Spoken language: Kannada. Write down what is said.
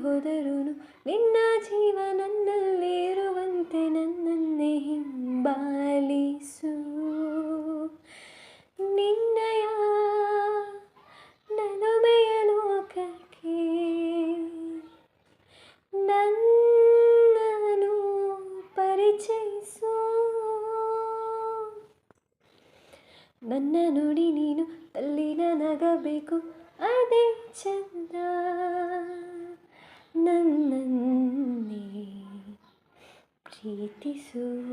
ಹೋದರೂ ನಿನ್ನ ಜೀವ ನನ್ನಲ್ಲಿ ಇರುವಂತೆ ನನ್ನನ್ನೇ ಹಿಂಬಾಲಿಸು. ನಿನ್ನಯ ನಲುಮೆಯ ಲೋಕಕ್ಕೆ ನನ್ನನ್ನು ಪರಿಚಯಿಸು. ನನ್ನ ನುಡಿ ನೀನು ತಲ್ಲಿನ ನಗಬೇಕು ಅದೇ ಚಂದ. ನನ್ನನ್ನೇ ಪ್ರೀತಿಸು.